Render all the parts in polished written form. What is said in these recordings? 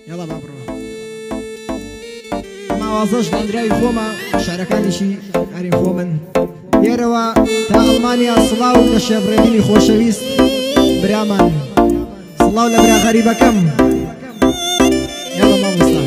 يلا بابرو ما وازش داندراوی خۆمە شارەکانیشی ئەرین خۆ من لێرەوە تا ئەڵمانیا سڵاو لە شێبڕێبینی خۆشەویست برامان سڵاو لە برا غەریبەکەم یاڵە مامۆستا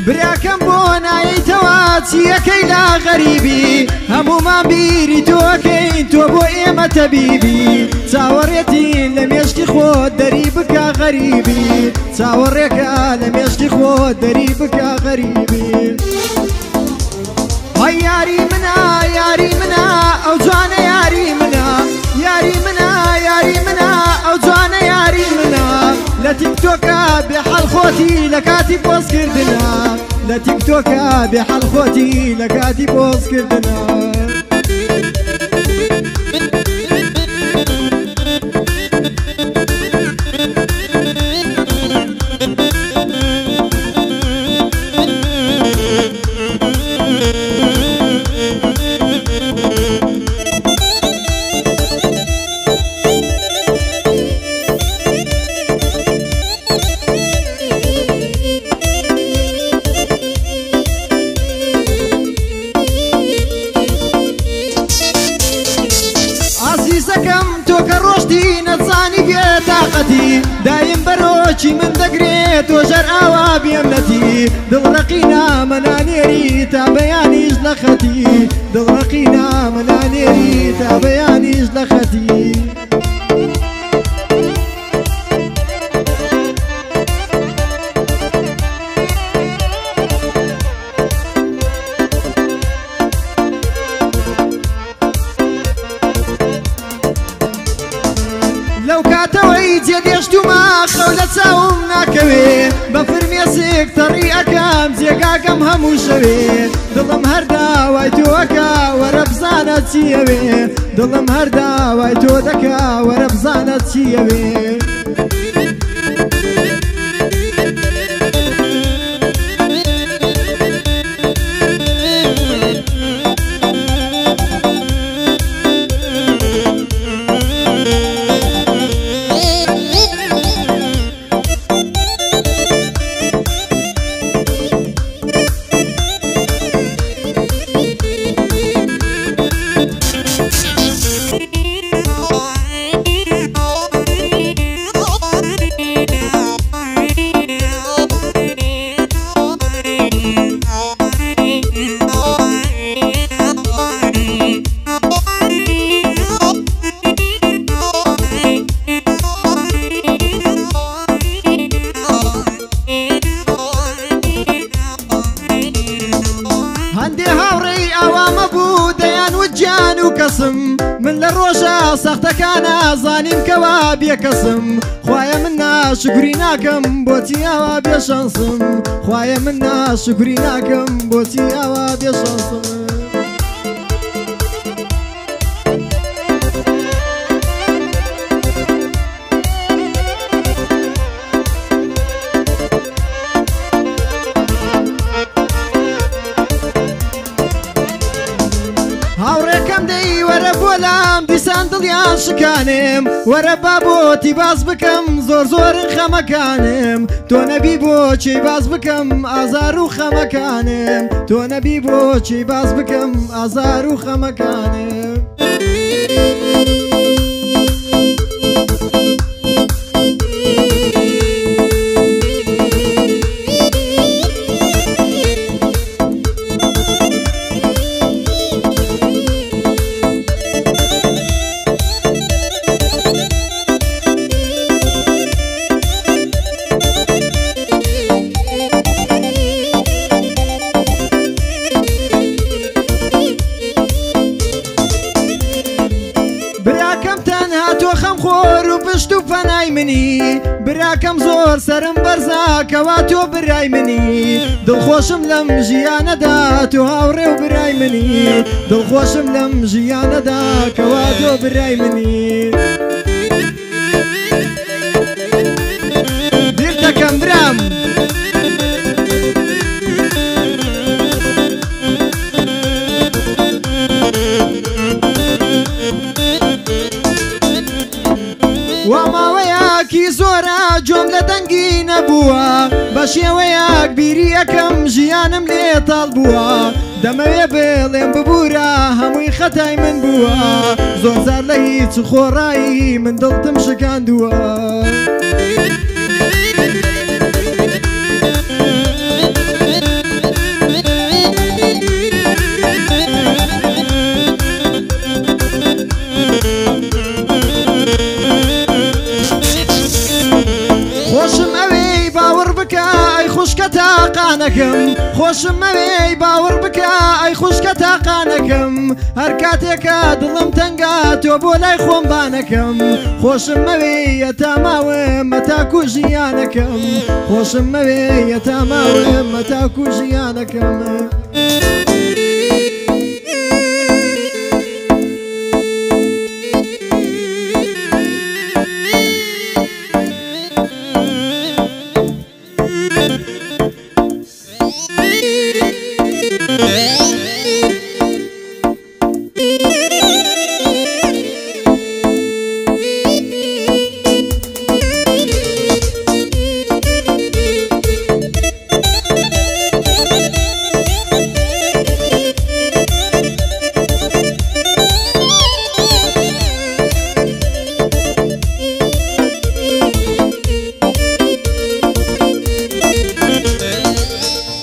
براکەم بۆ نایەیتەوە چیەکەی لا غەریبی هەموومان بیری تۆکەین تۆ بۆ ئێمە تەبیبی چاوەڕێتین لە مێشکی خۆت دەری بکە غەریبی چاوەڕێکە لە مێشکی خۆت دەری بکە غەریبی های یاری منە یاری منە ئەو جوانە یاری منە یاری منە یاری منە ئەو جوانە یاری منە لە تیکتۆکە بێحەڵخۆتی لە کاتی پۆستکردنە لە تیکتۆکە بێحەڵخۆتی لە کاتی پۆستکردنە دایم بەرۆکی من دەگرێت تۆ ژەر ئاوا بێمنەتی دڵڕەقینە مەنانێری تا بەیانیش لە خەتی دڵڕەقینە مەنانێری تا بەیانیش لە خەتی لەو کاتەوەی جێدێشتومە خەو لە چاوم ناکەوێ بە فرمێسێک تەڕی ئەکەم جێگاکەم هەموو شەوێ دڵم هەرداوای تۆکە وەرە بزانە چیەوێ دڵم هەرداوای تۆ دەکا وەرە بزانە چیەوێ من لە ڕۆژە سەختەکانە زانیم کەوا بێکەسم خوایە من ناشکری ناکەم بۆچی ئاوا بێشەنسم خوایە من ناشکری ناکەم بۆچی ئاوا بێشەنسم دیسان دڵیان شکانم وەرە با بۆتی باز بکەم زۆر زۆرن خەمەکانم تۆ نەبی بۆچی باز بکەم ئازار و خەمەکانم تۆ نەبی بۆچی باز بکەم ئازار و خەمەکانم منی براکەم زۆر سرم بەرزا کەوا تۆ برای منی دڵخۆشم لەم ژیانەدا تۆ هاوڕێ و برای منی دڵخۆشم لەم ژیانەدا کەوا تۆ برای منی بیر دەکەم برام واماوەیەکی زۆرە جۆم لە دەنگی نەبووە بە شێوەیەک بیری یەکەم ژیانم لێتاڵ بووە دەمەوێ بڵێم ببوورە هەمووی خەتای من بووە زۆر زار لە هیچ خۆڕایی من دڵتم شکاندووە خۆشم ئەوەی باوەڕ بکە ئەی خوشکە تاقانەکەم خۆشم ئەوەی باوەڕ بکە ئەی خوشکە تاقانەکەم هەر کاتێکە دڵم تەنگا تۆ بۆ لای خۆم بانەکەم خۆشم ئەوەی ئەتاماوم مەتاکو ژیانەکەم خۆشم ئەوەی ئەتاماوم مەتاکو ژیانەکەم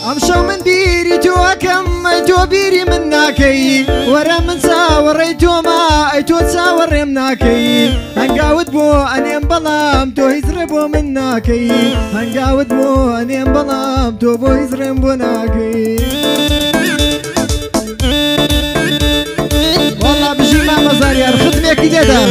ئەمشەو من بیری تۆکەم ئەی تۆ بیری من ناکەی وەرە من چاوەڕێی تۆمە ئەی تۆ چاوەڕێم ناکەی هەنگاوت بۆ ئەنێم بەڵام تۆ هیچڕێ بۆ من ناکەی هەنگاوت بۆ ئەنێم بەڵام تۆ بۆ هیچڕێم بۆ ناکەی وەڵا بژی مامەزار یار ختمێکی لێدا